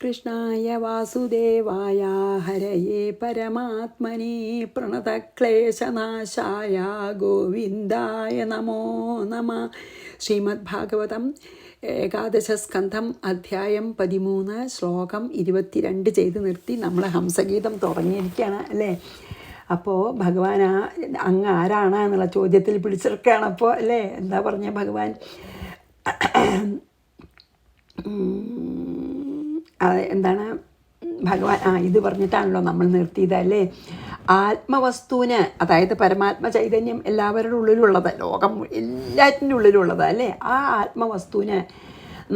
കൃഷ്ണായ വാസുദേവായ ഹരയേ പരമാത്മനേ പ്രണതക്ലേശനാശായ ഗോവിന്ദായ നമോ നമഃ. ശ്രീമദ് ഭാഗവതം ഏകാദശസ്കന്ധം അധ്യായം 13 ശ്ലോകം 22 ചെയ്ത് നിർത്തി നമ്മൾ ഹംസഗീതം തുടങ്ങിയിരിക്കുകയാണ് അല്ലേ. അപ്പോൾ ഭഗവാൻ അങ്ങ് ആരാണ് എന്നുള്ള ചോദ്യത്തിൽ പിടിച്ചെടുക്കുകയാണ്. അപ്പോൾ അല്ലേ എന്താ പറഞ്ഞ ഭഗവാൻ എന്താണ് ഭഗവാൻ ഇത് പറഞ്ഞിട്ടാണല്ലോ നമ്മൾ നിർത്തിയതല്ലേ. ആത്മവസ്തുവിന്, അതായത് പരമാത്മ ചൈതന്യം എല്ലാവരുടെ ഉള്ളിലുള്ളത്, ലോകം എല്ലാറ്റിൻ്റെ ഉള്ളിലുള്ളത് അല്ലേ. ആ ആത്മവസ്തുവിന്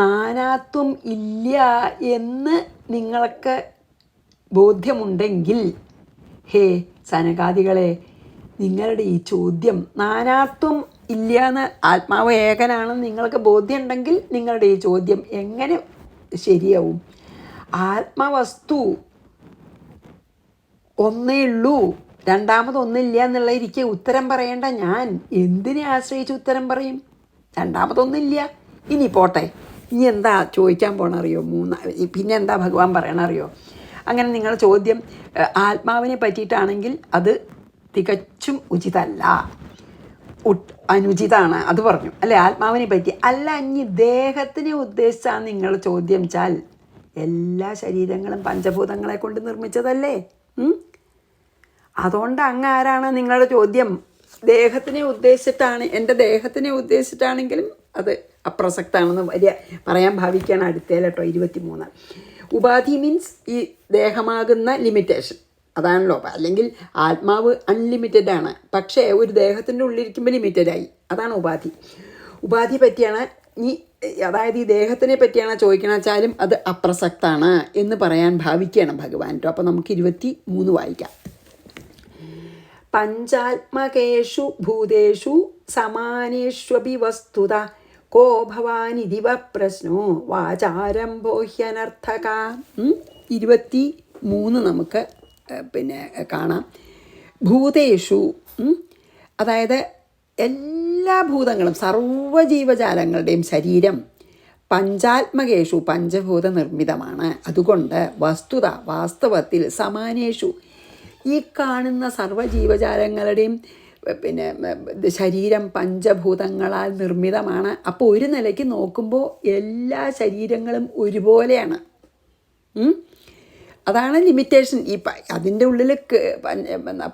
നാനാത്വം ഇല്ല എന്ന് നിങ്ങൾക്ക് ബോധ്യമുണ്ടെങ്കിൽ, ഹേ സനകാദികളെ, നിങ്ങളുടെ ഈ ചോദ്യം, നാനാത്വം ഇല്ല എന്ന്, ആത്മാവ് ഏകനാണെന്ന് നിങ്ങൾക്ക് ബോധ്യമുണ്ടെങ്കിൽ നിങ്ങളുടെ ഈ ചോദ്യം എങ്ങനെ ശരിയാവും? ആത്മവസ്തു ഒന്നേ ഉള്ളൂ, രണ്ടാമതൊന്നില്ല എന്നുള്ള ഇരിക്കെ ഉത്തരം പറയേണ്ട ഞാൻ എന്തിനെ ആശ്രയിച്ച് ഉത്തരം പറയും? രണ്ടാമതൊന്നില്ല, ഇനി പോട്ടെ, ഇനി എന്താ ചോദിക്കാൻ പോണറിയോ? പിന്നെ എന്താ ഭഗവാൻ പറയണറിയോ? അങ്ങനെ നിങ്ങളുടെ ചോദ്യം ആത്മാവിനെ പറ്റിയിട്ടാണെങ്കിൽ അത് തികച്ചും ഉചിതല്ല, അനുചിതമാണ്, അത് പറഞ്ഞു അല്ലേ. ആത്മാവിനെ പറ്റി അല്ല, ഇനി ദേഹത്തിനെ ഉദ്ദേശിച്ചാണ് നിങ്ങളുടെ ചോദ്യം വെച്ചാൽ, എല്ലാ ശരീരങ്ങളും പഞ്ചഭൂതങ്ങളെ കൊണ്ട് നിർമ്മിച്ചതല്ലേ. അതുകൊണ്ട് അങ്ങ് ആരാണ് നിങ്ങളുടെ ചോദ്യം ദേഹത്തിനെ ഉദ്ദേശിച്ചിട്ടാണ്, എൻ്റെ ദേഹത്തിനെ ഉദ്ദേശിച്ചിട്ടാണെങ്കിലും അത് അപ്രസക്താണെന്ന് പറയാൻ ഭാവിക്കുകയാണ് അടുത്തേലട്ടോ. 23 ഉപാധി മീൻസ് ഈ ദേഹമാകുന്ന ലിമിറ്റേഷൻ, അതാണല്ലോ. അല്ലെങ്കിൽ ആത്മാവ് അൺലിമിറ്റഡ് ആണ്, പക്ഷേ ഒരു ദേഹത്തിൻ്റെ ഉള്ളിലിരിക്കുമ്പോൾ ലിമിറ്റഡായി, അതാണ് ഉപാധി. ഉപാധി പറ്റിയാണ് ഈ, അതായത് ഈ ദേഹത്തിനെ പറ്റിയാണ് ചോദിക്കണ വെച്ചാലും അത് അപ്രസക്താണ് എന്ന് പറയാൻ ഭാവിക്കുകയാണ് ഭഗവാൻ കേട്ടോ. അപ്പോൾ നമുക്ക് 23 വായിക്കാം. പഞ്ചാത്മകേഷു ഭൂതേഷു സമാനേഷ്വപി വസ്തുത കോ ഭവാനിതിവ പ്രശ്നോ വാചാരംഭോ ഹ്യനർത്ഥക. 23 നമുക്ക് പിന്നെ കാണാം. ഭൂതേഷു, അതായത് എല്ലാ ഭൂതങ്ങളും, സർവ്വജീവജാലങ്ങളുടെയും ശരീരം പഞ്ചാത്മകേഷു, പഞ്ചഭൂത നിർമ്മിതമാണ്. അതുകൊണ്ട് വസ്തുത, വാസ്തവത്തിൽ സമാനേഷു, ഈ കാണുന്ന സർവ്വജീവജാലങ്ങളുടെയും പിന്നെ ശരീരം പഞ്ചഭൂതങ്ങളാൽ നിർമ്മിതമാണ്. അപ്പോൾ ഒരു നിലയ്ക്ക് നോക്കുമ്പോൾ എല്ലാ ശരീരങ്ങളും ഒരുപോലെയാണ്. അതാണ് ലിമിറ്റേഷൻ. ഈ അതിൻ്റെ ഉള്ളിൽ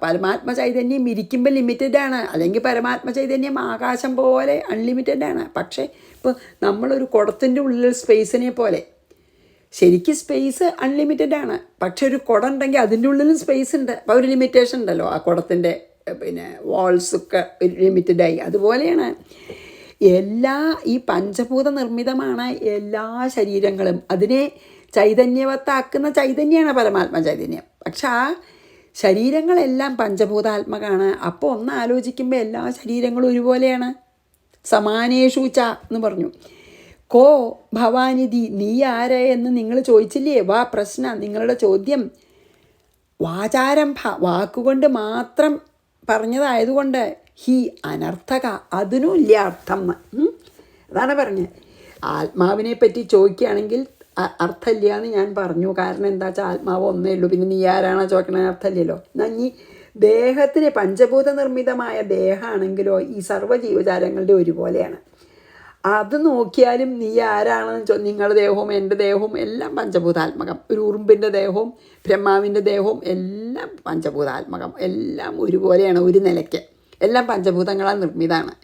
പരമാത്മ ചൈതന്യം ഇരിക്കുമ്പോൾ ലിമിറ്റഡാണ്, അല്ലെങ്കിൽ പരമാത്മ ചൈതന്യം ആകാശം പോലെ അൺലിമിറ്റഡാണ്. പക്ഷേ ഇപ്പോൾ നമ്മളൊരു കുടത്തിൻ്റെ ഉള്ളിൽ സ്പേസിനെ പോലെ, ശരിക്കും സ്പേസ് അൺലിമിറ്റഡാണ്, പക്ഷെ ഒരു കുടം ഉണ്ടെങ്കിൽ അതിൻ്റെ ഉള്ളിലും സ്പേസ് ഉണ്ട്. അപ്പോൾ ഒരു ലിമിറ്റേഷൻ ഉണ്ടല്ലോ, ആ കുടത്തിൻ്റെ പിന്നെ വാൾസൊക്കെ ലിമിറ്റഡായി. അതുപോലെയാണ് ഈ പഞ്ചഭൂത നിർമ്മിതമാണ് എല്ലാ ശരീരങ്ങളും. അതിനെ ചൈതന്യവത്താക്കുന്ന ചൈതന്യമാണ് പരമാത്മ ചൈതന്യം. പക്ഷെ ആ ശരീരങ്ങളെല്ലാം പഞ്ചഭൂതാത്മകമാണ്. അപ്പോൾ ഒന്ന് ആലോചിക്കുമ്പോൾ എല്ലാ ശരീരങ്ങളും ഒരുപോലെയാണ്. സമാനേഷൂച്ച എന്ന് പറഞ്ഞു. കോ ഭവാനിധി, നീ ആരെ എന്ന് നിങ്ങൾ ചോദിച്ചില്ലേ. വാ പ്രശ്ന, നിങ്ങളുടെ ചോദ്യം വാചാരംഭ, വാക്കുകൊണ്ട് മാത്രം പറഞ്ഞതായതുകൊണ്ട് ഹി അനർത്ഥക, അതിനും ഇല്ല അർത്ഥം. അതാണ് പറഞ്ഞത്. ആത്മാവിനെ പറ്റി ചോദിക്കുകയാണെങ്കിൽ അർത്ഥമില്ല എന്ന് ഞാൻ പറഞ്ഞു. കാരണം എന്താ വെച്ചാൽ ആത്മാവ് ഒന്നേ ഉള്ളൂ, പിന്നെ നീ ആരാണോ ചോദിക്കണത് അർത്ഥമില്ലല്ലോ. എന്നാൽ ഈ ദേഹത്തിന്, പഞ്ചഭൂത നിർമ്മിതമായ ദേഹമാണെങ്കിലോ ഈ സർവ്വജീവജാലങ്ങളുടെ ഒരുപോലെയാണ്. അത് നോക്കിയാലും നീ ആരാണെന്ന് നിങ്ങളുടെ ദേഹവും എൻ്റെ ദേഹവും എല്ലാം പഞ്ചഭൂതാത്മകം. ഒരു ഉറുമ്പിൻ്റെ ദേഹവും ബ്രഹ്മാവിൻ്റെ ദേഹവും എല്ലാം പഞ്ചഭൂതാത്മകം, എല്ലാം ഒരുപോലെയാണ്. ഒരു നിലയ്ക്ക് എല്ലാം പഞ്ചഭൂതങ്ങളാൽ നിർമ്മിതമാണ്,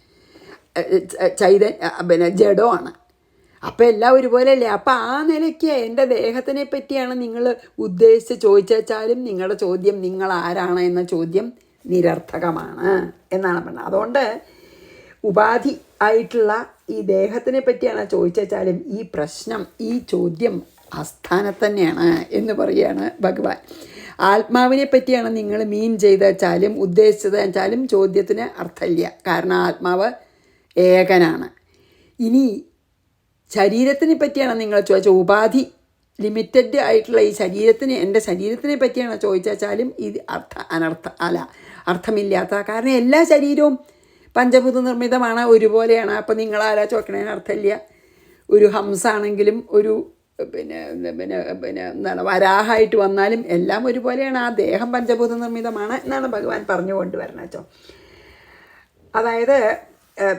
പിന്നെ ജഡമാണ്. അപ്പോൾ എല്ലാം ഒരുപോലെയല്ലേ. അപ്പോൾ ആ നിലയ്ക്ക് എൻ്റെ ദേഹത്തിനെ പറ്റിയാണ് നിങ്ങൾ ഉദ്ദേശിച്ച് ചോദിച്ചാലും നിങ്ങളുടെ ചോദ്യം, നിങ്ങൾ ആരാണ് എന്ന ചോദ്യം നിരർത്ഥകമാണ് എന്നാണ് പറഞ്ഞത്. അതുകൊണ്ട് ഉപാധി ആയിട്ടുള്ള ഈ ദേഹത്തിനെ പറ്റിയാണ് ചോദിച്ചാലും ഈ പ്രശ്നം, ഈ ചോദ്യം അസ്ഥാനത്ത് തന്നെയാണ് എന്ന് പറയുകയാണ് ഭഗവാൻ. ആത്മാവിനെ പറ്റിയാണ് നിങ്ങൾ മീൻ ചെയ്താലും ഉദ്ദേശിച്ചത് വെച്ചാലും ചോദ്യത്തിന് അർത്ഥമില്ല. കാരണം ആത്മാവ് ഏകനാണ്. ഇനി ശരീരത്തിനെ പറ്റിയാണ് നിങ്ങൾ ചോദിച്ച, ഉപാധി ലിമിറ്റഡ് ആയിട്ടുള്ള ഈ ശരീരത്തിന്, എൻ്റെ ശരീരത്തിനെ പറ്റിയാണ് ചോദിച്ചാലും ഇത് അർത്ഥമില്ലാത്ത. കാരണം എല്ലാ ശരീരവും പഞ്ചഭൂത നിർമ്മിതമാണ്, ഒരുപോലെയാണ്. അപ്പോൾ നിങ്ങളാരാ ചോദിക്കണതിന് അർത്ഥമില്ല. ഒരു ഹംസാണെങ്കിലും ഒരു പിന്നെ പിന്നെ പിന്നെ എന്താണ് വരാഹമായിട്ട് വന്നാലും എല്ലാം ഒരുപോലെയാണ്. ആ ദേഹം പഞ്ചഭൂത നിർമ്മിതമാണ് എന്നാണ് ഭഗവാൻ പറഞ്ഞു കൊണ്ടുവരണം വെച്ചോ. അതായത്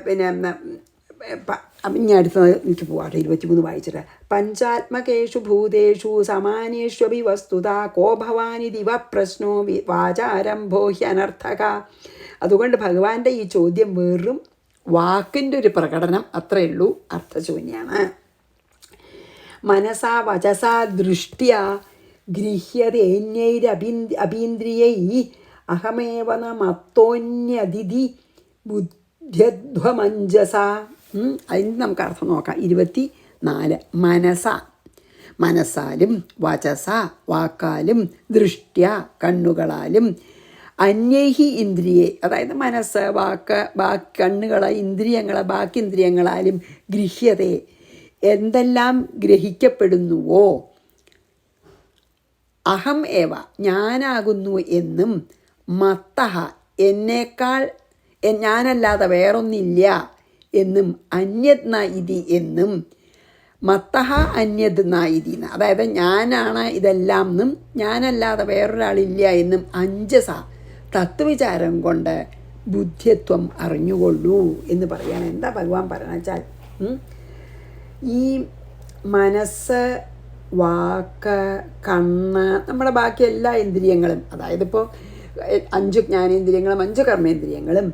പിന്നെ ഇനി അടുത്തത് എനിക്ക് പോവാട്ടെ 23 വായിച്ചിട്ട്. പഞ്ചാത്മകേഷു ഭൂതേഷു സമാനേഷ്വപി വസ്തുത കോ ഭവാനി ദിവ പ്രശ്നോ വാചാരംഭോ ഹ്യനർത്ഥക. അതുകൊണ്ട് ഭഗവാന്റെ ഈ ചോദ്യം വെറും വാക്കിൻ്റെ ഒരു പ്രകടനം അത്രയേ ഉള്ളൂ, അർത്ഥശൂന്യാണ്. മനസാ വചസാ ദൃഷ്ട്യ ഗൃഹ്യതേന്യൈരപീന്ദ്രിയൈ അഹമേവ ന മത്തോന്യതിഥി ബുദ്ധ്യധ്വമഞ്ജസ. അതിന് നമുക്ക് അർത്ഥം നോക്കാം. 24 മനസ്സാലും വചസ വാക്കാലും ദൃഷ്ട്യ കണ്ണുകളാലും അന്യൈഹി ഇന്ദ്രിയെ അതായത് മനസ്സ് വാക്ക് കണ്ണുകളെ ഇന്ദ്രിയങ്ങളെ ബാക്കി ഇന്ദ്രിയങ്ങളാലും ഗൃഹ്യതേ എന്തെല്ലാം ഗ്രഹിക്കപ്പെടുന്നുവോ അഹം ഏവ ഞാനാകുന്നു എന്നും മത്തഹ എന്നേക്കാൾ ഞാനല്ലാതെ വേറൊന്നില്ല എന്നും അന്യത് ന ഇതി എന്നും മത്തഹ അന്യത് ന ഇതി അതായത് ഞാനാണ് ഇതെല്ലാം എന്നും ഞാനല്ലാതെ വേറൊരാളില്ല എന്നും അഞ്ജസ തത്വവിചാരം കൊണ്ട് ബുദ്ധിത്വം അറിഞ്ഞുകൊള്ളൂ എന്ന് പറയാണ്. എന്താ ഭഗവാൻ പറയണ വെച്ചാൽ ഈ മനസ്സ് വാക്ക് കണ്ണ് നമ്മുടെ ബാക്കി എല്ലാ ഇന്ദ്രിയങ്ങളും അതായത് ഇപ്പോൾ 5 ജ്ഞാനേന്ദ്രിയങ്ങളും 5 കർമ്മേന്ദ്രിയങ്ങളും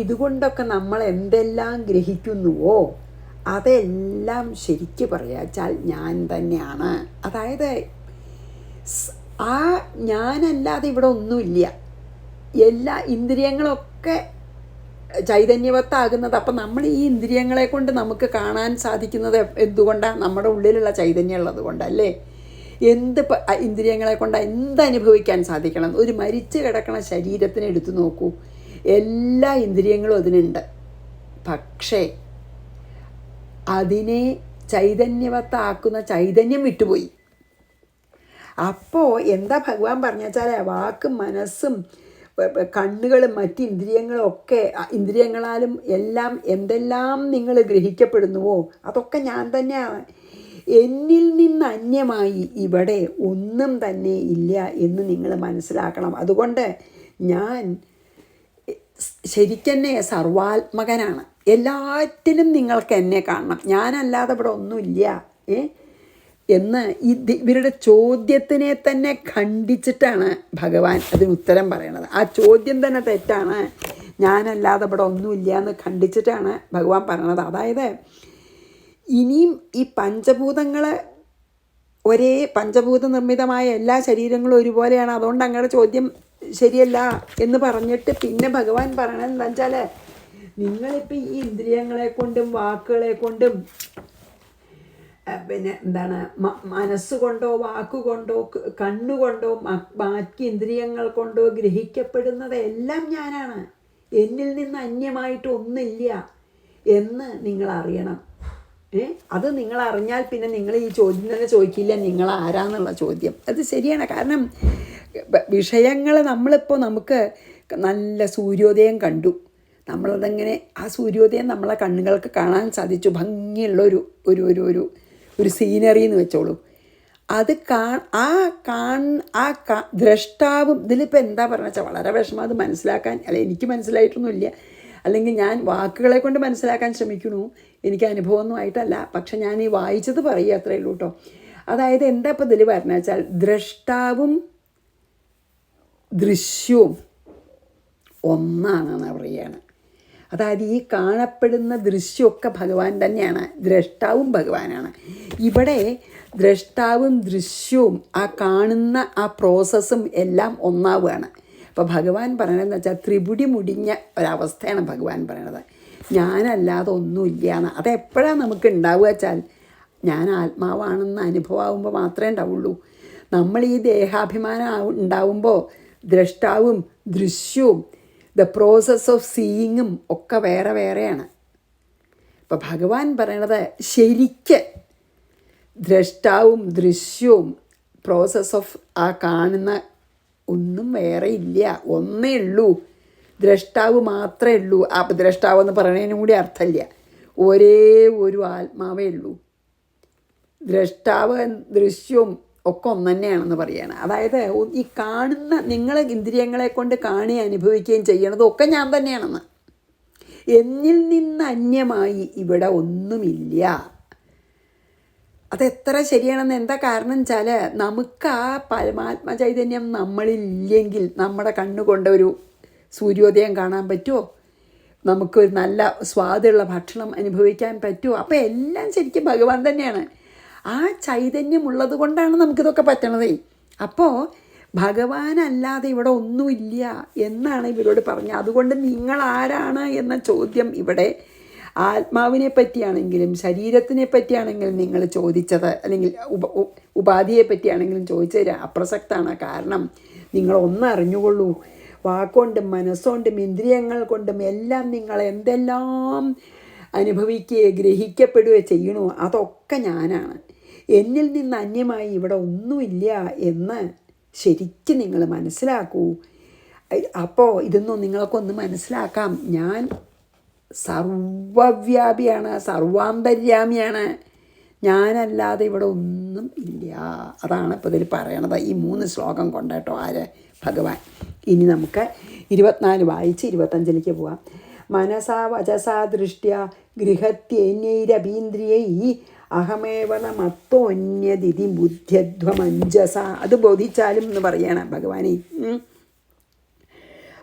ഇതുകൊണ്ടൊക്കെ നമ്മൾ എന്തെല്ലാം ഗ്രഹിക്കുന്നുവോ അതെല്ലാം ശരിക്ക് പറയാച്ചാൽ ഞാൻ തന്നെയാണ്. അതായത് ആ ഞാനല്ലാതെ ഇവിടെ ഒന്നുമില്ല. എല്ലാ ഇന്ദ്രിയങ്ങളൊക്കെ ചൈതന്യവത്താകുന്നത്. അപ്പം നമ്മൾ ഈ ഇന്ദ്രിയങ്ങളെ കൊണ്ട് നമുക്ക് കാണാൻ സാധിക്കുന്നത് എന്തുകൊണ്ടാണ്? നമ്മുടെ ഉള്ളിലുള്ള ചൈതന്യം ഉള്ളത് കൊണ്ടല്ലേ. ഇന്ദ്രിയങ്ങളെ കൊണ്ട് എന്തനുഭവിക്കാൻ സാധിക്കണം? ഒരു മരിച്ചു കിടക്കണ ശരീരത്തിനെ എടുത്തു നോക്കൂ, എല്ലാ ഇന്ദ്രിയങ്ങളും അതിനുണ്ട്. പക്ഷേ അതിനെ ചൈതന്യവത്താക്കുന്ന ചൈതന്യം വിട്ടുപോയി. അപ്പോൾ എന്താ ഭഗവാൻ പറഞ്ഞു വെച്ചാൽ വാക്കും മനസ്സും കണ്ണുകളും മറ്റ് ഇന്ദ്രിയങ്ങളും ഒക്കെ ഇന്ദ്രിയങ്ങളാലും എല്ലാം എന്തെല്ലാം നിങ്ങൾ ഗ്രഹിക്കപ്പെടുന്നുവോ അതൊക്കെ ഞാൻ തന്നെയാണ്. എന്നിൽ നിന്ന് അന്യമായി ഇവിടെ ഒന്നും തന്നെ ഇല്ല എന്ന് നിങ്ങൾ മനസ്സിലാക്കണം. അതുകൊണ്ട് ഞാൻ ശരിക്കെന്നെ സർവാത്മകനാണ്. എല്ലാറ്റിലും നിങ്ങൾക്ക് എന്നെ കാണണം. ഞാനല്ലാതെ ഇവിടെ ഒന്നുമില്ല എന്ന് ഇവരുടെ ചോദ്യത്തിനെ തന്നെ ഖണ്ഡിച്ചിട്ടാണ് ഭഗവാൻ അതിന് ഉത്തരം പറയണത്. ആ ചോദ്യം തന്നെ തെറ്റാണ്. ഞാനല്ലാതെ ഇവിടെ ഒന്നുമില്ല എന്ന് ഖണ്ഡിച്ചിട്ടാണ് ഭഗവാൻ പറയണത്. അതായത് ഇനിയും ഈ പഞ്ചഭൂതങ്ങൾ ഒരേ പഞ്ചഭൂത നിർമ്മിതമായ എല്ലാ ശരീരങ്ങളും ഒരുപോലെയാണ്, അതുകൊണ്ട് അങ്ങയുടെ ചോദ്യം ശരിയല്ല എന്ന് പറഞ്ഞിട്ട് പിന്നെ ഭഗവാൻ പറയണത് എന്താ വെച്ചാൽ നിങ്ങളിപ്പോൾ ഈ ഇന്ദ്രിയങ്ങളെ കൊണ്ടും വാക്കുകളെ കൊണ്ടും പിന്നെ എന്താണ് മനസ്സുകൊണ്ടോ വാക്കുകൊണ്ടോ കണ്ണുകൊണ്ടോ ബാക്കി ഇന്ദ്രിയങ്ങൾ കൊണ്ടോ ഗ്രഹിക്കപ്പെടുന്നത് എല്ലാം ഞാനാണ്. എന്നിൽ നിന്ന് അന്യമായിട്ട് ഒന്നില്ല എന്ന് നിങ്ങൾ അറിയണം. അത് നിങ്ങൾ അറിഞ്ഞാൽ പിന്നെ നിങ്ങൾ ഈ ചോദ്യം തന്നെ ചോദിക്കില്ല നിങ്ങൾ ആരാന്നുള്ള ചോദ്യം. അത് ശരിയാണ്. കാരണം വിഷയങ്ങൾ നമ്മളിപ്പോൾ നമുക്ക് നല്ല സൂര്യോദയം കണ്ടു, നമ്മളതങ്ങനെ ആ സൂര്യോദയം നമ്മളെ കണ്ണുകൾക്ക് കാണാൻ സാധിച്ചു. ഭംഗിയുള്ള ഒരു സീനറി എന്ന് വെച്ചോളൂ. അത് ദ്രഷ്ടാവും ഇതിലിപ്പോൾ എന്താ പറഞ്ഞ വെച്ചാൽ വളരെ വിഷമം അത് മനസ്സിലാക്കാൻ. എനിക്ക് മനസ്സിലായിട്ടൊന്നുമില്ല, അല്ലെങ്കിൽ ഞാൻ വാക്കുകളെ കൊണ്ട് മനസ്സിലാക്കാൻ ശ്രമിക്കണു, എനിക്ക് അനുഭവമൊന്നും ആയിട്ടല്ല. പക്ഷെ ഞാൻ ഈ വായിച്ചത് പറയുക അത്രയേ ഉള്ളൂ കേട്ടോ. അതായത് എന്താ ഇപ്പോൾ ഇതിൽ പറഞ്ഞ വെച്ചാൽ ദ്രഷ്ടാവും ദൃശ്യവും ഒന്നാണെന്ന് പറയുകയാണ്. അതായത് ഈ കാണപ്പെടുന്ന ദൃശ്യമൊക്കെ ഭഗവാൻ തന്നെയാണ്, ദ്രഷ്ടാവും ഭഗവാനാണ്. ഇവിടെ ദ്രഷ്ടാവും ദൃശ്യവും ആ കാണുന്ന ആ പ്രോസസ്സും എല്ലാം ഒന്നാവുകയാണ്. അപ്പോൾ ഭഗവാൻ പറയണതെന്ന് വെച്ചാൽ ത്രിപുടി മുടിഞ്ഞ ഒരവസ്ഥയാണ് ഭഗവാൻ പറയണത്. ഞാനല്ലാതെ ഒന്നുമില്ല എന്ന്. അതെപ്പോഴാണ് നമുക്ക് ഉണ്ടാവുക വെച്ചാൽ ഞാൻ ആത്മാവാണെന്ന് അനുഭവമാകുമ്പോൾ മാത്രമേ ഉണ്ടാവുള്ളൂ. നമ്മൾ ഈ ദേഹാഭിമാനം ഉണ്ടാവുമ്പോൾ ദ്രഷ്ടാവും ദൃശ്യവും ദ പ്രോസസ് ഓഫ് സീയിങ്ങും ഒക്കെ വേറെ വേറെയാണ്. അപ്പോൾ ഭഗവാൻ പറയണത് ശരിക്ക് ദ്രഷ്ടാവും ദൃശ്യവും പ്രോസസ് ഓഫ് ആ കാണുന്ന ഒന്നും വേറെ ഇല്ല, ഒന്നേ ഉള്ളൂ. ദ്രഷ്ടാവ് മാത്രമേ ഉള്ളൂ. ആ ദ്രഷ്ടാവെന്ന് പറയുന്നതിനും കൂടി അർത്ഥമില്ല, ഒരേ ഒരു ആത്മാവേ ഉള്ളൂ. ദ്രഷ്ടാവ് ദൃശ്യവും ഒക്കെ ഒന്ന് തന്നെയാണെന്ന് പറയുകയാണ്. അതായത് ഈ കാണുന്ന നിങ്ങൾ ഇന്ദ്രിയങ്ങളെ കൊണ്ട് കാണുകയും അനുഭവിക്കുകയും ചെയ്യണതും ഒക്കെ ഞാൻ തന്നെയാണെന്ന്. എന്നിൽ നിന്ന് അന്യമായി ഇവിടെ ഒന്നുമില്ല. അതെത്ര ശരിയാണെന്ന് എന്താ കാരണം വെച്ചാൽ, നമുക്ക് ആ പരമാത്മ ചൈതന്യം നമ്മളില്ലെങ്കിൽ നമ്മുടെ കണ്ണുകൊണ്ട് ഒരു സൂര്യോദയം കാണാൻ പറ്റുമോ? നമുക്കൊരു നല്ല സ്വാദുള്ള ഭക്ഷണം അനുഭവിക്കാൻ പറ്റുമോ? അപ്പോൾ എല്ലാം ശരിക്കും ഭഗവാൻ തന്നെയാണ്. ആ ചൈതന്യം ഉള്ളത് കൊണ്ടാണ് നമുക്കിതൊക്കെ പറ്റണതേ. അപ്പോൾ ഭഗവാനല്ലാതെ ഇവിടെ ഒന്നുമില്ല എന്നാണ് ഇവരോട് പറഞ്ഞത്. അതുകൊണ്ട് നിങ്ങൾ ആരാണ് എന്ന ചോദ്യം ഇവിടെ ആത്മാവിനെ പറ്റിയാണെങ്കിലും ശരീരത്തിനെ പറ്റിയാണെങ്കിലും നിങ്ങൾ ചോദിച്ചത്, അല്ലെങ്കിൽ ഉപാധിയെ പറ്റിയാണെങ്കിലും ചോദിച്ചത് അപ്രസക്തമാണ്. കാരണം നിങ്ങൾ ഒന്നറിഞ്ഞുകൊള്ളൂ, വാക്കുകൊണ്ടും മനസ്സുകൊണ്ടും ഇന്ദ്രിയങ്ങൾ കൊണ്ടും എല്ലാം നിങ്ങൾ എന്തെല്ലാം അനുഭവിക്കുകയോ ഗ്രഹിക്കപ്പെടുകയോ ചെയ്യണോ അതൊക്കെ ഞാനാണ്. എന്നിൽ നിന്ന് അന്യമായി ഇവിടെ ഒന്നുമില്ല എന്ന് ശരിക്കും നിങ്ങൾ മനസ്സിലാക്കൂ. അപ്പോൾ ഇതൊന്നും നിങ്ങൾക്കൊന്ന് മനസ്സിലാക്കാം. ഞാൻ സർവവ്യാപിയാണ്, സർവാന്തര്യാമിയാണ്. ഞാനല്ലാതെ ഇവിടെ ഒന്നും ഇല്ല. അതാണ് ഇപ്പോൾ ഇതിൽ പറയണത് ഈ 3 ശ്ലോകം കൊണ്ട് കേട്ടോ. ആര്? ഭഗവാൻ. ഇനി നമുക്ക് 24 വായിച്ച് 25ലേക്ക് പോവാം. മനസാ വചസാ ദൃഷ്ട്യ ഗൃഹത്യന്യൈരപീന്ദ്രിയൈ അഹമേവ മത്തോന്യതിഥി ബുദ്ധ്യധ്വമഞ്ജസ. അത് ബോധിച്ചാലും എന്ന് പറയണം ഭഗവാനെ.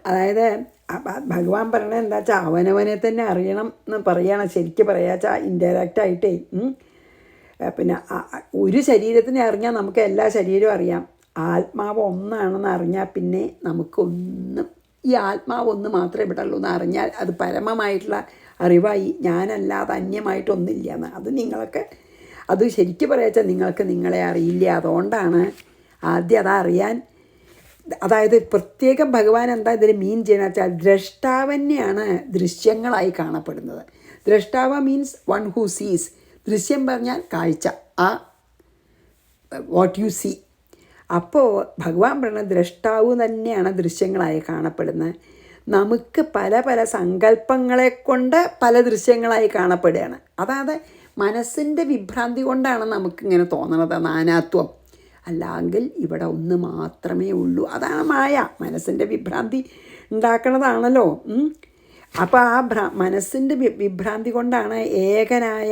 അതായത് ഭഗവാൻ പറയണത് എന്താ വെച്ചാൽ അവനവനെ തന്നെ അറിയണം എന്ന് പറയണം. ശരിക്കും പറയാച്ചാൽ ഇൻഡയറക്റ്റായിട്ടേ. പിന്നെ ഒരു ശരീരത്തിനെ അറിഞ്ഞാൽ നമുക്ക് എല്ലാ ശരീരവും അറിയാം. ആത്മാവ് ഒന്നാണെന്ന് അറിഞ്ഞാൽ പിന്നെ നമുക്കൊന്നും, ഈ ആത്മാവ് ഒന്ന് മാത്രമേ ഇവിടെ ഉള്ളൂ എന്ന് അറിഞ്ഞാൽ അത് പരമമായിട്ടുള്ള അറിവായി. ഞാനല്ലാതെ അന്യമായിട്ടൊന്നുമില്ല എന്ന്. അത് നിങ്ങൾക്ക്, അത് ശരിക്കും പറയാച്ചാൽ നിങ്ങൾക്ക് നിങ്ങളെ അറിയില്ല. അതുകൊണ്ടാണ് ആദ്യം അതറിയാൻ, അതായത് പ്രത്യേകം ഭഗവാൻ എന്താ ഇതിൽ മീൻ ചെയ്യണമെന്ന് വെച്ചാൽ ദ്രഷ്ടാവന്നെയാണ് ദൃശ്യങ്ങളായി കാണപ്പെടുന്നത്. ദ്രഷ്ടാവ മീൻസ് വൺ ഹൂ സീസ്. ദൃശ്യം പറഞ്ഞാൽ കാഴ്ച, ആ വാട്ട് യു സീ. അപ്പോൾ ഭഗവാൻ പറഞ്ഞ ദ്രഷ്ടാവ് തന്നെയാണ് ദൃശ്യങ്ങളായി കാണപ്പെടുന്നത്. നമുക്ക് പല പല സങ്കല്പങ്ങളെ കൊണ്ട് പല ദൃശ്യങ്ങളായി കാണപ്പെടുകയാണ്. അതായത് മനസ്സിൻ്റെ വിഭ്രാന്തി കൊണ്ടാണ് നമുക്കിങ്ങനെ തോന്നണത് നാനാത്വം. അല്ലെങ്കിൽ ഇവിടെ ഒന്ന് മാത്രമേ ഉള്ളൂ. അതാണ് മായ. മനസ്സിൻ്റെ വിഭ്രാന്തി ഉണ്ടാക്കണതാണല്ലോ. അപ്പോൾ ആ മനസ്സിൻ്റെ വിഭ്രാന്തി കൊണ്ടാണ് ഏകനായ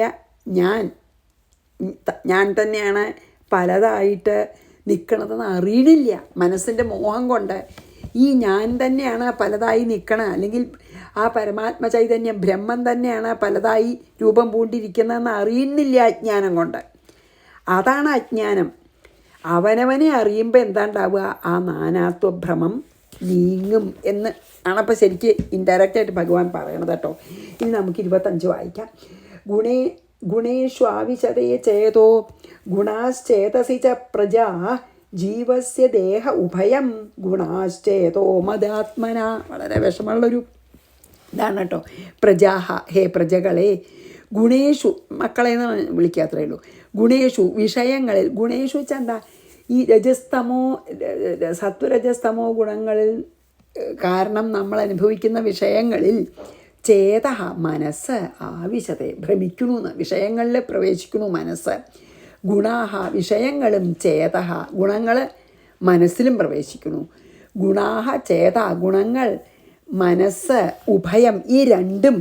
ഞാൻ തന്നെയാണ് പലതായിട്ട് നിൽക്കണതെന്ന് അറിയണില്ല. മനസ്സിൻ്റെ മോഹം കൊണ്ട് ഈ ഞാൻ തന്നെയാണ് പലതായി നിൽക്കണത്, അല്ലെങ്കിൽ ആ പരമാത്മ ചൈതന്യം ബ്രഹ്മം തന്നെയാണ് പലതായി രൂപം പൂണ്ടിരിക്കുന്നതെന്ന് അറിയുന്നില്ല അജ്ഞാനം കൊണ്ട്. അതാണ് അജ്ഞാനം. അവനവനെ അറിയുമ്പോൾ എന്താണ്ടാവുക? ആ നാനാത്വഭ്രമം നീങ്ങും എന്ന് ആണപ്പോൾ ശരിക്ക് ഇൻഡയറക്റ്റായിട്ട് ഭഗവാൻ പറയണത് കേട്ടോ. ഇനി നമുക്ക് 25 വായിക്കാം. ഗുണേഷ്വാവിശതേ ചേതോ ഗുണാശ്ചേതസി ച പ്രജാ ജീവസ്യ ദേഹ ഉഭയം ഗുണാശ്ചേതോ മദാത്മന. വളരെ വിഷമമുള്ളൊരു ഇതാണ് കേട്ടോ. പ്രജാഹ, ഹേ പ്രജകളെ, ഗുണേഷു, മക്കളെ എന്ന് വിളിക്കാത്രേ ഉള്ളൂ. ഗുണേഷു, വിഷയങ്ങളിൽ. ഗുണേഷു വെച്ചാൽ എന്താ? ഈ രജസ്തമോ സത്വരജസ്തമോ ഗുണങ്ങളിൽ കാരണം നമ്മൾ അനുഭവിക്കുന്ന വിഷയങ്ങളിൽ ചേത, മനസ്സ്, ആവിശത്തെ, ഭ്രമിക്കണമെന്ന്, വിഷയങ്ങളിൽ പ്രവേശിക്കണു മനസ്സ്. ഗുണാഹ, വിഷയങ്ങളും, ചേത, ഗുണങ്ങൾ മനസ്സിലും പ്രവേശിക്കണു. ഗുണാഹ ചേത, ഗുണങ്ങൾ, മനസ്സ്, ഉഭയം, ഈ രണ്ടും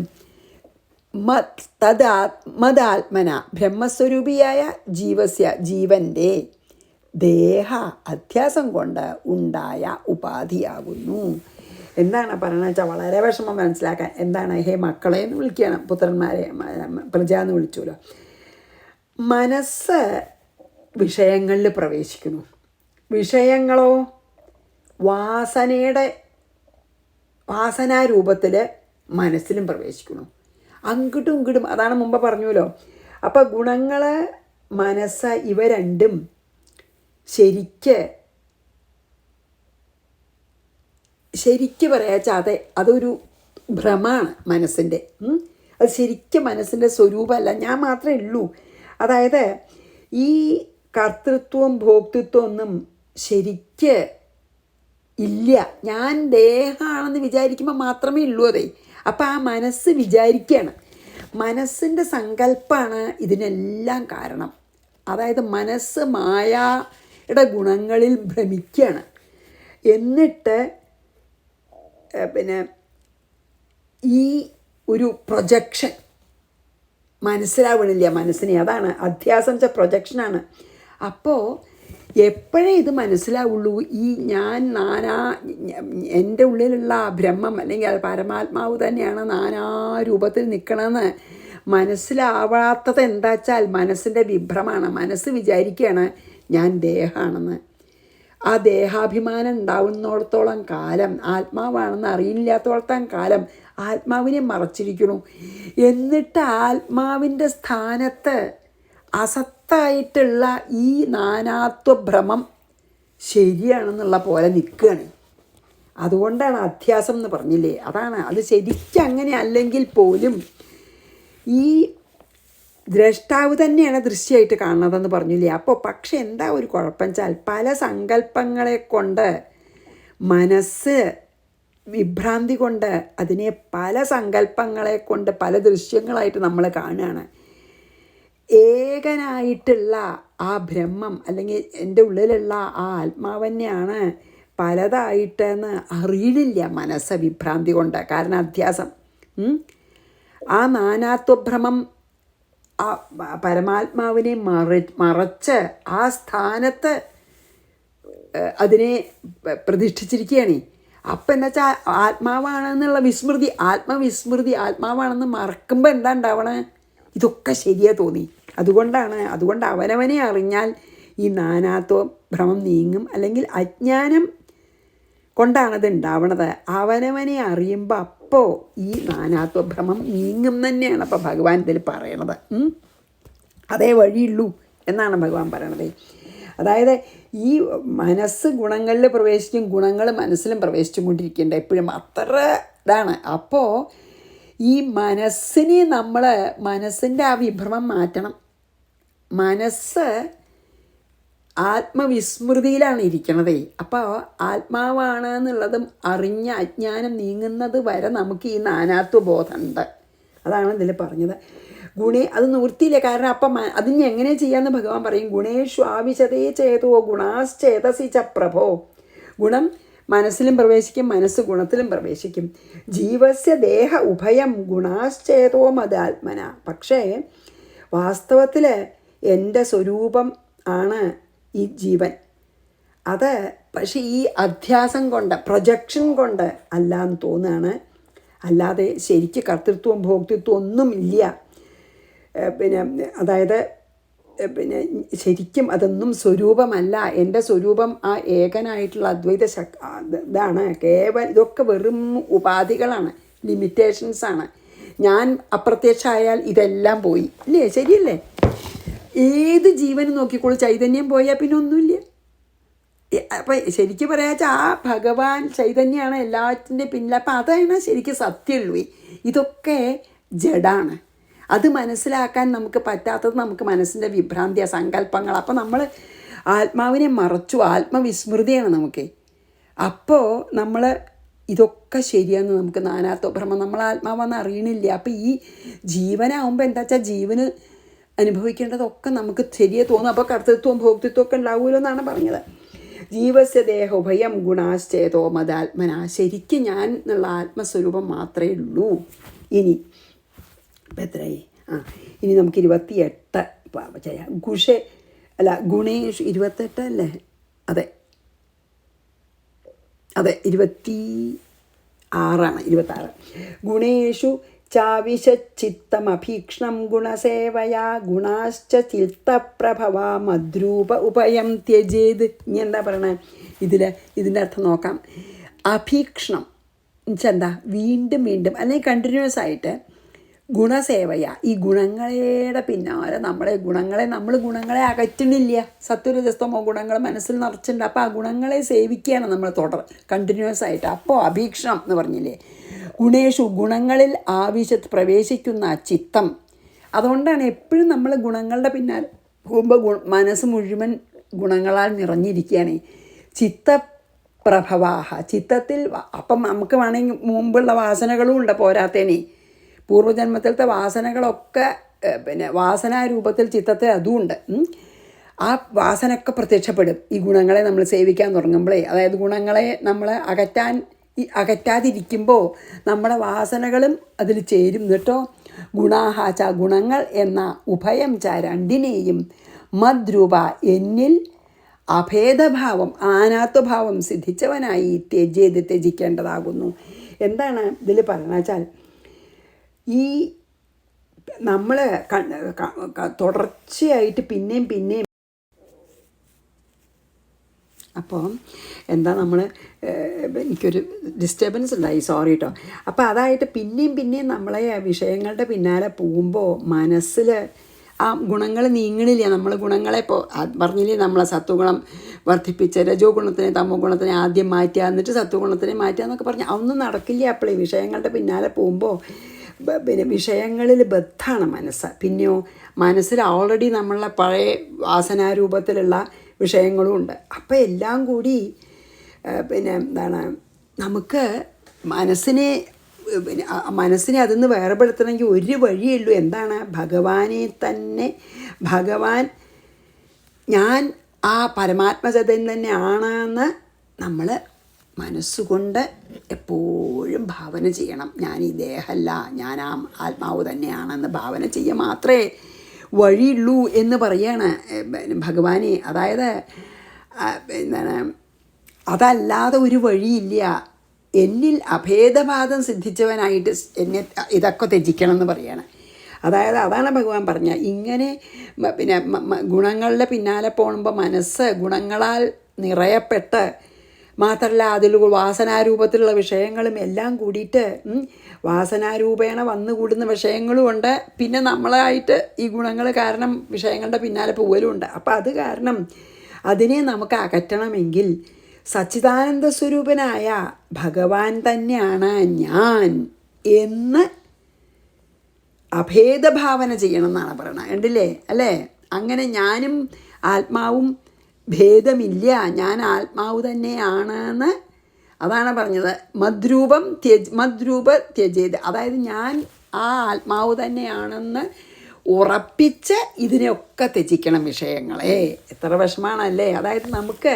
മദാത്മന, ബ്രഹ്മസ്വരൂപിയായ ജീവസ്യ, ജീവൻ്റെ ദേഹ അധ്യാസം കൊണ്ട് ഉണ്ടായ ഉപാധിയാകുന്നു. എന്താണ് പറയണമെന്ന് വെച്ചാൽ വളരെ വിഷമം മനസ്സിലാക്കാൻ. എന്താണ്? ഹേ മക്കളെ എന്ന് വിളിക്കണം, പുത്രന്മാരെ പ്രജ എന്ന് വിളിച്ചുല്ലോ. മനസ്സ് വിഷയങ്ങളിൽ പ്രവേശിക്കുന്നു. വിഷയങ്ങളോ വാസനാരൂപത്തിൽ മനസ്സിലും പ്രവേശിക്കുന്നു. അങ്ങോട്ടും ഇങ്ങോട്ടും. അതാണ് മുമ്പ് പറഞ്ഞല്ലോ. അപ്പോൾ ഗുണങ്ങൾ, മനസ്സ്, ഇവ രണ്ടും ശരിക്ക് പറയാച്ചാൽ അതൊരു ഭ്രമാണ് മനസ്സിൻ്റെ. അത് ശരിക്കും മനസ്സിൻ്റെ സ്വരൂപമല്ല. ഞാൻ മാത്രമേ ഉള്ളൂ. അതായത് ഈ കർത്തൃത്വവും ഭോക്തൃത്വം ഒന്നും ശരിക്ക് ഇല്ല. ഞാൻ ദേഹമാണെന്ന് വിചാരിക്കുമ്പോൾ മാത്രമേ ഉള്ളൂ അതെ. അപ്പോൾ ആ മനസ്സ് വിചാരിക്കുകയാണ്. മനസ്സിൻ്റെ സങ്കല്പമാണ് ഇതിനെല്ലാം കാരണം. അതായത് മനസ്സ് മായയുടെ ഗുണങ്ങളിൽ ഭ്രമിക്കുകയാണ്. എന്നിട്ട് പിന്നെ ഈ ഒരു പ്രൊജക്ഷൻ മനസ്സിലാവണില്ല മനസ്സിനെ. അതാണ് അധ്യാസം വെച്ച പ്രൊജക്ഷനാണ്. അപ്പോൾ എപ്പോഴേ ഇത് മനസ്സിലാവുള്ളൂ, ഈ ഞാൻ എൻ്റെ ഉള്ളിലുള്ള ബ്രഹ്മം അല്ലെങ്കിൽ പരമാത്മാവ് തന്നെയാണ് നാനാരൂപത്തിൽ നിൽക്കണമെന്ന് മനസ്സിലാവാത്തത് എന്താ വെച്ചാൽ മനസ്സിൻ്റെ വിഭ്രമാണ്. മനസ്സ് വിചാരിക്കുകയാണ് ഞാൻ ദേഹമാണെന്ന്. ആ ദേഹാഭിമാനം ഉണ്ടാവുന്നിടത്തോളം കാലം, ആത്മാവാണെന്ന് അറിയില്ലാത്തോളത്തോളം കാലം ആത്മാവിനെ മറച്ചിരിക്കുന്നു. എന്നിട്ട് ആത്മാവിൻ്റെ സ്ഥാനത്ത് അസത്തായിട്ടുള്ള ഈ നാനാത്വഭ്രമം ശരിയാണെന്നുള്ള പോലെ നിൽക്കുകയാണ്. അതുകൊണ്ടാണ് അധ്യാസം എന്ന് പറഞ്ഞില്ലേ, അതാണ്. അത് ശരിക്കും അങ്ങനെ അല്ലെങ്കിൽ പോലും ഈ ദ്രഷ്ടാവ് തന്നെയാണ് ദൃശ്യമായിട്ട് കാണുന്നതെന്ന് പറഞ്ഞില്ലേ. അപ്പോൾ പക്ഷെ എന്താ ഒരു കുഴപ്പം വെച്ചാൽ പല സങ്കല്പങ്ങളെ കൊണ്ട് മനസ്സ് വിഭ്രാന്തി കൊണ്ട് അതിനെ പല സങ്കല്പങ്ങളെ കൊണ്ട് പല ദൃശ്യങ്ങളായിട്ട് നമ്മൾ കാണുകയാണ്. ഏകനായിട്ടുള്ള ആ ബ്രഹ്മം അല്ലെങ്കിൽ എൻ്റെ ഉള്ളിലുള്ള ആ ആത്മാവന്നെയാണ് പലതായിട്ടെന്ന് അറിയണില്ല മനസ്സ് വിഭ്രാന്തി കൊണ്ട്. കാരണം അധ്യാസം ആ നാനാത്വഭ്രമം ആ പരമാത്മാവിനെ മറച്ച് ആ സ്ഥാനത്ത് അതിനെ പ്രതിഷ്ഠിച്ചിരിക്കുകയാണ്. അപ്പം എന്താ വെച്ചാൽ ആത്മാവാണെന്നുള്ള വിസ്മൃതി, ആത്മാവാണെന്ന് മറക്കുമ്പോൾ എന്താ ഉണ്ടാവണേ, ഇതൊക്കെ ശരിയാ തോന്നി. അതുകൊണ്ട് അവനവനെ അറിഞ്ഞാൽ ഈ നാനാത്വ ഭ്രമം നീങ്ങും. അല്ലെങ്കിൽ അജ്ഞാനം കൊണ്ടാണത് ഉണ്ടാവണത്. അവനവനെ അറിയുമ്പോൾ അപ്പോൾ ഈ നാനാത്വഭ്രമം നീങ്ങും തന്നെയാണ് അപ്പോൾ ഭഗവാൻ ഇതിൽ പറയണത്. അതേ വഴിയുള്ളൂ എന്നാണ് ഭഗവാൻ പറയണത്. അതായത് ഈ മനസ്സ് ഗുണങ്ങളിൽ പ്രവേശിക്കും, ഗുണങ്ങൾ മനസ്സിലും പ്രവേശിച്ചും കൊണ്ടിരിക്കേണ്ട എപ്പോഴും അത്ര ഇതാണ്. അപ്പോൾ ഈ മനസ്സിനെ മനസ്സിൻ്റെ ആ വിഭ്രമം മാറ്റണം. മനസ്സ് ആത്മവിസ്മൃതിയിലാണ് ഇരിക്കണതേ. അപ്പോൾ ആത്മാവാണ് എന്നുള്ളതും അറിഞ്ഞ അജ്ഞാനം നീങ്ങുന്നത് വരെ നമുക്ക് ഈ നാനാത്വബോധമുണ്ട്. അതാണ് ഇതിൽ പറഞ്ഞത്. അത് നിവൃത്തിയില്ല. കാരണം അപ്പം അതിന് എങ്ങനെ ചെയ്യാമെന്ന് ഭഗവാൻ പറയും. ഗുണേഷു ആവിശതേ ചേതോ ഗുണാശ്ചേതസി ച പ്രഭോ. ഗുണം മനസ്സിലും പ്രവേശിക്കും, മനസ്സ് ഗുണത്തിലും പ്രവേശിക്കും. ജീവസ്യ ദേഹ ഉഭയം ഗുണാശ്ചേതോ മദാത്മന. പക്ഷേ വാസ്തവത്തിൽ എൻ്റെ സ്വരൂപം ആണ് ഈ ജീവൻ. അത് പക്ഷേ ഈ അധ്യാസം കൊണ്ട്, പ്രൊജക്ഷൻ കൊണ്ട് അല്ല എന്ന് തോന്നുകയാണ്. അല്ലാതെ ശരിക്ക് കർത്തൃത്വം ഭോക്തൃത്വം ഒന്നുമില്ല. അതായത് ശരിക്കും അതൊന്നും സ്വരൂപമല്ല. എൻ്റെ സ്വരൂപം ആ ഏകനായിട്ടുള്ള അദ്വൈത ഇതാണ്. ഇതൊക്കെ വെറും ഉപാധികളാണ്, ലിമിറ്റേഷൻസാണ്. ഞാൻ അപ്രത്യക്ഷമായാൽ ഇതെല്ലാം പോയി. ഇല്ലേ? ശരിയല്ലേ? ഏത് ജീവനും നോക്കിക്കോളൂ, ചൈതന്യം പോയാൽ പിന്നെ ഒന്നുമില്ല. അപ്പം ശരിക്കും പറയാച്ചാൽ ആ ഭഗവാൻ ചൈതന്യമാണ് എല്ലാത്തിൻ്റെ പിന്നിൽ. അപ്പം അതാണ് ശരിക്കും സത്യമുള്ളൂ. ഇതൊക്കെ ജഡാണ്. അത് മനസ്സിലാക്കാൻ നമുക്ക് പറ്റാത്തത് നമുക്ക് മനസ്സിൻ്റെ വിഭ്രാന്തിയ സങ്കല്പങ്ങൾ. അപ്പോൾ നമ്മൾ ആത്മാവിനെ മറച്ചു, ആത്മവിസ്മൃതിയാണ് നമുക്ക്. അപ്പോൾ നമ്മൾ ഇതൊക്കെ ശരിയാന്ന് നമുക്ക് നാനാത്വഭ്രമം, നമ്മൾ ആത്മാവെന്ന് അറിയണില്ല. അപ്പോൾ ഈ ജീവനാകുമ്പോൾ എന്താ വെച്ചാൽ ജീവന് അനുഭവിക്കേണ്ടതൊക്കെ നമുക്ക് ശരിയെ തോന്നും. അപ്പോൾ കർത്തൃത്വം ഭോക്തൃത്വം ഒക്കെ ഉണ്ടാവുമല്ലോ എന്നാണ് പറഞ്ഞത്. ജീവസ്യ ദേഹോഭയം ഗുണാശ്ചേതോ മദാത്മന. ശരിക്കും ഞാൻ എന്നുള്ള ആത്മസ്വരൂപം മാത്രമേ ഉള്ളൂ. ഇനി ഇപ്പം എത്രയായി? ഇനി നമുക്ക് 28 ചെയ്യാം. ഗുണേഷു 28 അല്ലേ? അതെ 26. ഗുണേഷു ചാവിശച്ചിത്തമഭീക്ഷ്ണം ഗുണസേവയാ ഗുണാശ്ച ചിത്തപ്രഭവാ മദ്രൂപ ഉഭയം ത്യജേത്. ഇനി എന്താ പറയണേ ഇതിൻ്റെ അർത്ഥം നോക്കാം. അഭീക്ഷ്ണം എന്നുവെച്ചാൽ എന്താ? വീണ്ടും അല്ലെങ്കിൽ കണ്ടിന്യൂസ് ആയിട്ട് ഗുണസേവയ, ഈ ഗുണങ്ങളുടെ പിന്നാലെ നമ്മൾ ഗുണങ്ങളെ അകറ്റണില്ല. സത്വരജസ്തമോ ഗുണങ്ങൾ മനസ്സിൽ നിറച്ചിട്ടുണ്ട്. അപ്പോൾ ആ ഗുണങ്ങളെ സേവിക്കുകയാണ് നമ്മൾ കണ്ടിന്യൂസ് ആയിട്ട്. അപ്പോൾ അഭീക്ഷണം എന്ന് പറഞ്ഞില്ലേ. ഗുണേഷു ഗുണങ്ങളിൽ ആവശ്യത്ത് പ്രവേശിക്കുന്ന ചിത്തം. അതുകൊണ്ടാണ് എപ്പോഴും നമ്മൾ ഗുണങ്ങളുടെ പിന്നാലെ പോകുമ്പോൾ മനസ്സ് മുഴുവൻ ഗുണങ്ങളാൽ നിറഞ്ഞിരിക്കുകയാണ്. ചിത്തപ്രഭവാഹ, ചിത്തത്തിൽ അപ്പം നമുക്ക് വേണമെങ്കിൽ മുമ്പുള്ള വാസനകളും ഉണ്ട് പോരാത്തേനെ. പൂർവ്വജന്മത്തിലത്തെ വാസനകളൊക്കെ വാസനാരൂപത്തിൽ ചിത്തത്തിൽ അതുമുണ്ട്. ആ വാസനയൊക്കെ പ്രത്യക്ഷപ്പെടും ഈ ഗുണങ്ങളെ നമ്മൾ സേവിക്കാൻ തുടങ്ങുമ്പോഴേ. അതായത് ഗുണങ്ങളെ നമ്മൾ അകറ്റാതിരിക്കുമ്പോൾ നമ്മുടെ വാസനകളും അതിൽ ചേരും കേട്ടോ. ഗുണാഹാച ഗുണങ്ങൾ എന്ന ഉഭയം ച രണ്ടിനെയും മദ്രൂപ എന്നിൽ അഭേദഭാവം ആനാത്വഭാവം സിദ്ധിച്ചവനായി ത്യജിക്കേണ്ടതാകുന്നു. എന്താണ് ഇതിൽ പറയുന്നത് വെച്ചാൽ, ഈ നമ്മൾ തുടർച്ചയായിട്ട് പിന്നെയും അപ്പോൾ എന്താ നമ്മൾ എനിക്കൊരു ഡിസ്റ്റർബൻസ് ഉണ്ടായി, സോറി കേട്ടോ. അപ്പോൾ അതായിട്ട് പിന്നെയും നമ്മളെ വിഷയങ്ങളുടെ പിന്നാലെ പോകുമ്പോൾ മനസ്സിൽ ആ ഗുണങ്ങൾ നീങ്ങണില്ല. നമ്മൾ ഗുണങ്ങളെ ഇപ്പോൾ പറഞ്ഞില്ലേ, നമ്മളെ സത്വഗുണം വർദ്ധിപ്പിച്ച് രജോ ഗുണത്തിനെ തമോ ഗുണത്തിനെ ആദ്യം മാറ്റുക, എന്നിട്ട് സത്വഗുണത്തിനെ മാറ്റുക എന്നൊക്കെ പറഞ്ഞാൽ അതൊന്നും നടക്കില്ല. അപ്പോഴേ വിഷയങ്ങളുടെ പിന്നാലെ പോകുമ്പോൾ പിന്നെ വിഷയങ്ങളിൽ ബദ്ധാണ് മനസ്സ്. പിന്നെയോ മനസ്സിൽ ഓൾറെഡി നമ്മളെ പഴയ വാസനാരൂപത്തിലുള്ള വിഷയങ്ങളും ഉണ്ട്. അപ്പോൾ എല്ലാം കൂടി പിന്നെ എന്താണ്, നമുക്ക് മനസ്സിനെ അതിൽ നിന്ന് വേർപെടുത്തണമെങ്കിൽ ഒരു വഴിയുള്ളൂ. എന്താണ്? ഭഗവാനെ തന്നെ, ഭഗവാൻ ഞാൻ ആ പരമാത്മചൈതന്യം തന്നെയാണെന്ന് നമ്മൾ മനസ്സുകൊണ്ട് എപ്പോഴും ഭാവന ചെയ്യണം. ഞാൻ ഈ ദേഹമല്ല, ഞാൻ ആ ആത്മാവ് തന്നെയാണെന്ന് ഭാവന ചെയ്യുക മാത്രമേ വഴിയുള്ളൂ എന്ന് പറയാണ് ഭഗവാനെ. അതായത് എന്താണ്, അതല്ലാതെ ഒരു വഴിയില്ല. എന്നിൽ അഭേദഭാവം സിദ്ധിച്ചവനായിട്ട് എന്നെ ഇതൊക്കെ ത്യജിക്കണം എന്ന് പറയാണ്. അതായത് അതാണ് ഭഗവാൻ പറഞ്ഞ ഇങ്ങനെ പിന്നെ ഗുണങ്ങളുടെ പിന്നാലെ പോകുമ്പോൾ മനസ്സ് ഗുണങ്ങളാൽ നിറയപ്പെട്ട്, മാത്രമല്ല അതിൽ വാസനാരൂപത്തിലുള്ള വിഷയങ്ങളും എല്ലാം കൂടിയിട്ട് വാസനാരൂപേണ വന്നുകൂടുന്ന വിഷയങ്ങളും ഉണ്ട്. പിന്നെ നമ്മളായിട്ട് ഈ ഗുണങ്ങൾ കാരണം വിഷയങ്ങളുടെ പിന്നാലെ പോകലും ഉണ്ട്. അപ്പം അത് കാരണം അതിനെ നമുക്ക് അകറ്റണമെങ്കിൽ സച്ചിദാനന്ദ സ്വരൂപനായ ഭഗവാൻ തന്നെയാണ് ഞാൻ എന്ന് അഭേദഭാവന ചെയ്യണം എന്നാണ് പറയണത്. കണ്ടില്ലേ അല്ലേ? അങ്ങനെ ഞാനും ആത്മാവും ഭേദമില്ല, ഞാൻ ആത്മാവ് തന്നെയാണെന്ന് അതാണ് പറഞ്ഞത്. മദ്രൂപ ത്യജേത്, അതായത് ഞാൻ ആ ആത്മാവ് തന്നെയാണെന്ന് ഉറപ്പിച്ച് ഇതിനെയൊക്കെ ത്യജിക്കണം വിഷയങ്ങളെ. എത്ര വിഷമാണല്ലേ? അതായത് നമുക്ക്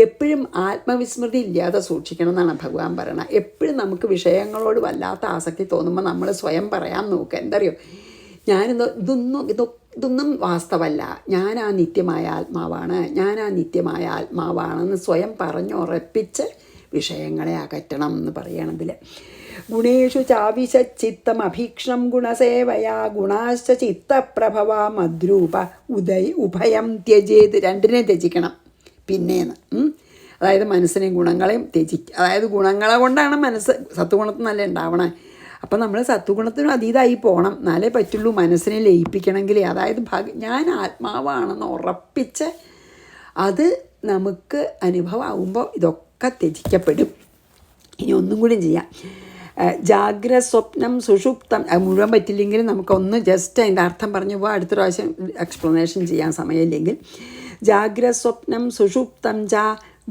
എപ്പോഴും ആത്മവിസ്മൃതി ഇല്ലാതെ സൂക്ഷിക്കണം എന്നാണ് ഭഗവാൻ പറയണത്. എപ്പോഴും നമുക്ക് വിഷയങ്ങളോട് വല്ലാത്ത ആസക്തി തോന്നുമ്പോൾ നമ്മൾ സ്വയം പറയാൻ നോക്കുക. എന്താ അറിയോ, ഇതൊന്നും വാസ്തവമല്ല, ഞാൻ ആ നിത്യമായ ആത്മാവാണെന്ന് സ്വയം പറഞ്ഞുറപ്പിച്ച് വിഷയങ്ങളെ അകറ്റണം എന്ന് പറയണതിൽ. ഗുണേഷു ചാവിശച്ചിത്തം അഭീക്ഷണം ഗുണസേവയാ ഗുണാശ്ച ചിത്തപ്രഭവ മദ്രൂപ ഉഭയം ത്യജേത്, രണ്ടിനെ ത്യജിക്കണം പിന്നേന്ന്. അതായത് മനസ്സിനെയും ഗുണങ്ങളെയും അതായത് ഗുണങ്ങളെ കൊണ്ടാണ് മനസ്സ് സത്വഗുണത്തിൽ നല്ല ഉണ്ടാവണേ. അപ്പം നമ്മൾ സത്വഗുണത്തിനും അതീതമായി പോകണം, എന്നാലേ പറ്റുള്ളൂ മനസ്സിനെ ലയിപ്പിക്കണമെങ്കിൽ. അതായത് ഞാൻ ആത്മാവാണെന്ന് ഉറപ്പിച്ച് അത് നമുക്ക് അനുഭവമാകുമ്പോൾ ഇതൊക്കെ ത്യജിക്കപ്പെടും. ഇനി ഒന്നും കൂടി ചെയ്യാം. ജാഗ്രത സ്വപ്നം സുഷുപ്തം, മുഴുവൻ പറ്റില്ലെങ്കിലും നമുക്കൊന്ന് ജസ്റ്റ് അതിൻ്റെ അർത്ഥം പറഞ്ഞു പോകാം. അടുത്ത പ്രാവശ്യം എക്സ്പ്ലനേഷൻ ചെയ്യാൻ സമയമില്ലെങ്കിൽ. ജാഗ്രത സ്വപ്നം സുഷുപ്തം ച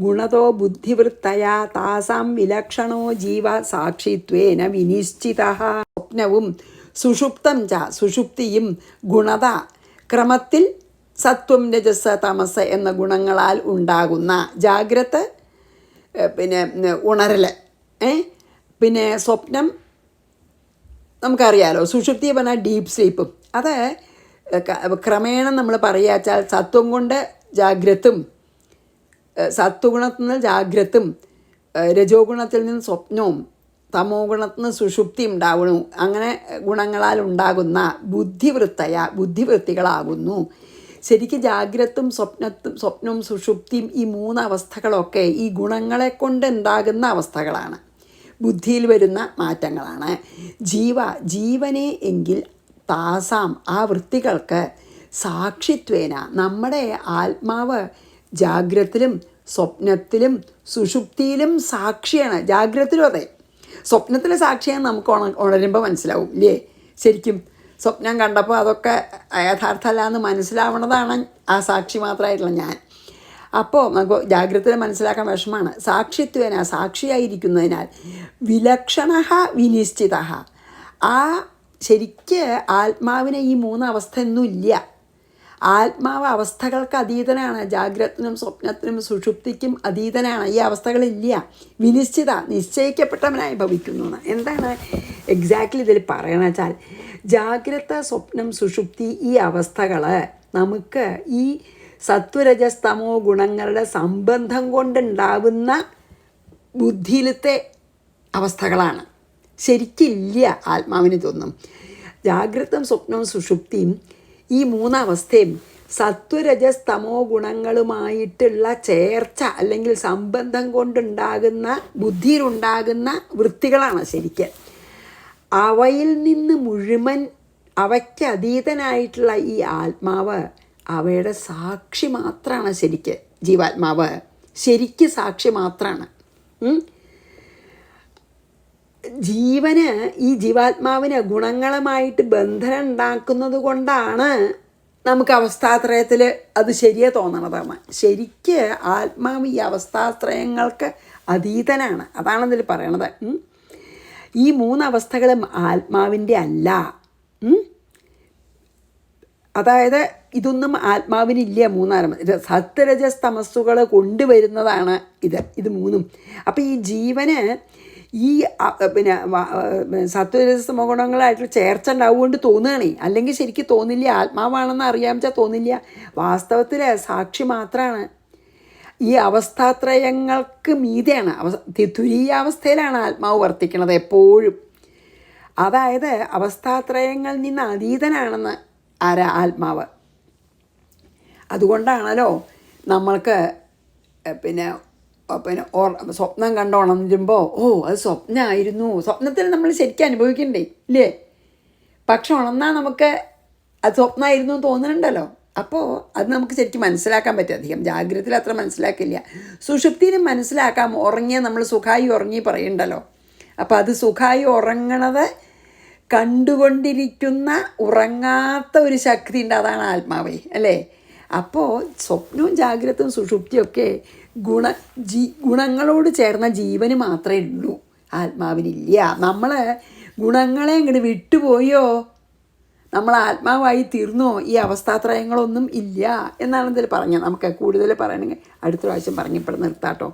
ഗുണതോ ബുദ്ധിവൃത്തയാ താസാം വിലക്ഷണോ ജീവ സാക്ഷിത്വേന വിനിശ്ചിതഃ. സ്വപ്നവും സുഷുപ്തം ച സുഷുപ്തിയും ഗുണത ക്രമത്തിൽ സത്വം രജസ് തമസ് എന്ന ഗുണങ്ങളാൽ ഉണ്ടാകുന്ന ജാഗ്രത, പിന്നെ ഉണരൽ, പിന്നെ സ്വപ്നം നമുക്കറിയാലോ, സുഷുപ്തി പറഞ്ഞാൽ ഡീപ്പ് സ്ലീപ്പും. അത് ക്രമേണ നമ്മൾ പറയുകച്ചാൽ സത്വം കൊണ്ട് ജാഗ്രതും, സത്വഗുണത്തിൽ നിന്ന് ജാഗ്രതും, രജോ ഗുണത്തിൽ നിന്ന് സ്വപ്നവും, തമോ ഗുണത്തിൽ നിന്ന് സുഷുപ്തി ഉണ്ടാവണു. അങ്ങനെ ഗുണങ്ങളാൽ ഉണ്ടാകുന്ന ബുദ്ധിവൃത്തികളാകുന്നു. ശരിക്കും ജാഗ്രതും സ്വപ്നവും സുഷുപ്തിയും ഈ മൂന്ന് അവസ്ഥകളൊക്കെ ഈ ഗുണങ്ങളെ കൊണ്ട് ഉണ്ടാകുന്ന അവസ്ഥകളാണ്, ബുദ്ധിയിൽ വരുന്ന മാറ്റങ്ങളാണ്. ജീവനെ എങ്കിൽ താസാം ആ വൃത്തികൾക്ക് സാക്ഷിത്വേന നമ്മുടെ ആത്മാവ് ജാഗ്രത്തിലും സ്വപ്നത്തിലും സുഷുപ്തിയിലും സാക്ഷിയാണ്. ജാഗ്രത്തിലും അതെ, സ്വപ്നത്തിലെ സാക്ഷിയാണ് നമുക്ക് ഉണരുമ്പോൾ മനസ്സിലാവും ഇല്ലേ? ശരിക്കും സ്വപ്നം കണ്ടപ്പോൾ അതൊക്കെ യഥാർത്ഥമല്ല എന്ന് മനസ്സിലാവണതാണ് ആ സാക്ഷി മാത്രമായിട്ടുള്ള ഞാൻ. അപ്പോൾ നമുക്ക് ജാഗ്രതയിൽ മനസ്സിലാക്കാൻ വിഷമമാണ്. സാക്ഷിത്വേന സാക്ഷിയായിരിക്കുന്നതിനാൽ വിലക്ഷണ വിനിശ്ചിത, ആ ശരിക്ക് ആത്മാവിന് ഈ മൂന്ന് അവസ്ഥയൊന്നും ഇല്ല. ആത്മാവ് അവസ്ഥകൾക്ക് അതീതനാണ്. ജാഗ്രതത്തിനും സ്വപ്നത്തിനും സുഷുപ്തിക്കും അതീതനാണ്. ഈ അവസ്ഥകളില്ല. വിനിശ്ചിത നിശ്ചയിക്കപ്പെട്ടവനായി ഭവിക്കുന്നു. എന്താണ് എക്സാക്ട്ലി ഇതിൽ പറയണമെന്ന് വെച്ചാൽ, ജാഗ്രത, സ്വപ്നം, സുഷുപ്തി ഈ അവസ്ഥകൾ നമുക്ക് ഈ സത്വരജസ്തമോ ഗുണങ്ങളുടെ സംബന്ധം കൊണ്ടുണ്ടാവുന്ന ബുദ്ധിയിലത്തെ അവസ്ഥകളാണ്. ശരിക്കില്ല ആത്മാവിന് ഇതൊന്നും. ജാഗ്രതയും സ്വപ്നവും സുഷുപ്തിയും ഈ മൂന്നവസ്ഥയും സത്വരജസ്തമോ ഗുണങ്ങളുമായിട്ടുള്ള ചേർച്ച അല്ലെങ്കിൽ സംബന്ധം കൊണ്ടുണ്ടാകുന്ന ബുദ്ധിയിലുണ്ടാകുന്ന വൃത്തികളാണ് ശരിക്ക്. അവയിൽ നിന്ന് മുഴുവൻ അവയ്ക്ക് അതീതനായിട്ടുള്ള ഈ ആത്മാവ് അവയുടെ സാക്ഷി മാത്രമാണ്. ശരിക്ക് ജീവാത്മാവ് ശരിക്ക് സാക്ഷി മാത്രമാണ്. ജീവന്, ഈ ജീവാത്മാവിന് ഗുണങ്ങളുമായിട്ട് ബന്ധനം ഉണ്ടാക്കുന്നത് കൊണ്ടാണ് നമുക്ക് അവസ്ഥാത്രയത്തിൽ അത് ശരിയെ തോന്നണതാണ്. ശരിക്ക് ആത്മാവ് ഈ അവസ്ഥാത്രയങ്ങൾക്ക് അതീതനാണ്. അതാണെന്നിൽ പറയണത്. ഈ മൂന്നവസ്ഥകളും ആത്മാവിൻ്റെ അല്ല. അതായത് ഇതൊന്നും ആത്മാവിനില്ല. മൂന്നാരം സത്വരജസ്തമസ്സുകൾ കൊണ്ടുവരുന്നതാണ് ഇത് മൂന്നും. അപ്പോൾ ഈ ജീവന് ഈ പിന്നെ സത്വരജസ്തമോ ഗുണങ്ങളായിട്ടുള്ള ചേർച്ച ഉണ്ടാവുകൊണ്ട് തോന്നുകയാണേ. അല്ലെങ്കിൽ ശരിക്കും തോന്നില്ല. ആത്മാവാണെന്ന് അറിയാമെന്ന് വെച്ചാൽ തോന്നില്ല. വാസ്തവത്തിൽ സാക്ഷി മാത്രമാണ്. ഈ അവസ്ഥാത്രയങ്ങൾക്ക് മീതെയാണ്. തുരീയാവസ്ഥയിലാണ് ആത്മാവ് വർത്തിക്കുന്നത് എപ്പോഴും. അതായത് അവസ്ഥാത്രയങ്ങളിൽ നിന്ന് അതീതനാണെന്ന് ആത്മാവ്. അതുകൊണ്ടാണല്ലോ നമ്മൾക്ക് പിന്നെ സ്വപ്നം കണ്ടുണരുമ്പോൾ അത് സ്വപ്നമായിരുന്നു. സ്വപ്നത്തിൽ നമ്മൾ ശരിക്കും അനുഭവിക്കണ്ടേ ഇല്ലേ? പക്ഷെ ഉണർന്നാൽ നമുക്ക് അത് സ്വപ്നമായിരുന്നു എന്ന് തോന്നുന്നുണ്ടല്ലോ. അപ്പോൾ അത് നമുക്ക് ശരിക്കും മനസ്സിലാക്കാൻ പറ്റും. അധികം ജാഗ്രതയിൽ അത്ര മനസ്സിലാക്കില്ല. സുഷുപ്തിയിലും മനസ്സിലാക്കാം. ഉറങ്ങിയാൽ നമ്മൾ സുഖമായി ഉറങ്ങി പറയുന്നുണ്ടല്ലോ. അപ്പോൾ അത് സുഖമായി ഉറങ്ങണത് കണ്ടുകൊണ്ടിരിക്കുന്ന ഉറങ്ങാത്ത ഒരു ശക്തി ഉണ്ട്. അതാണ് ആത്മാവേ അല്ലേ? അപ്പോൾ സ്വപ്നവും ജാഗ്രതയും സുഷുപ്തിയൊക്കെ ഗുണങ്ങളോട് ചേർന്ന ജീവന് മാത്രമേ ഉള്ളൂ. ആത്മാവിനില്ല. നമ്മൾ ഗുണങ്ങളെ ഇങ്ങോട്ട് വിട്ടുപോയോ, നമ്മൾ ആത്മാവായി തീർന്നോ, ഈ അവസ്ഥാത്രയങ്ങളൊന്നും ഇല്ല എന്നാണ് ഇതിൽ പറഞ്ഞത്. നമുക്ക് കൂടുതൽ പറയണമെങ്കിൽ അടുത്ത പ്രാവശ്യം പറഞ്ഞപ്പോൾ നിർത്താട്ടോ.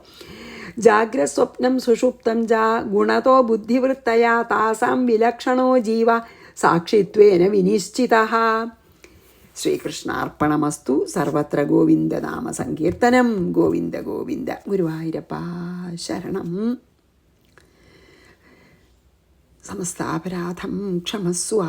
ജാഗ്രത സ്വപ്നം സുഷുപ്തം ഗുണതോ ബുദ്ധിവൃത്തയാ താസാം വിലക്ഷണോ ജീവ സാക്ഷിത്വേന വിനിശ്ചിതഃ. ശ്രീകൃഷ്ണാർപ്പണമസ്തു. സർവത്ര ഗോവിന്ദനാമ സങ്കീർത്തനം. ഗോവിന്ദ ഗോവിന്ദ. ഗുരുവായൂരപ്പ ശരണം. സമസ്താപരാധം ക്ഷമസ്വ.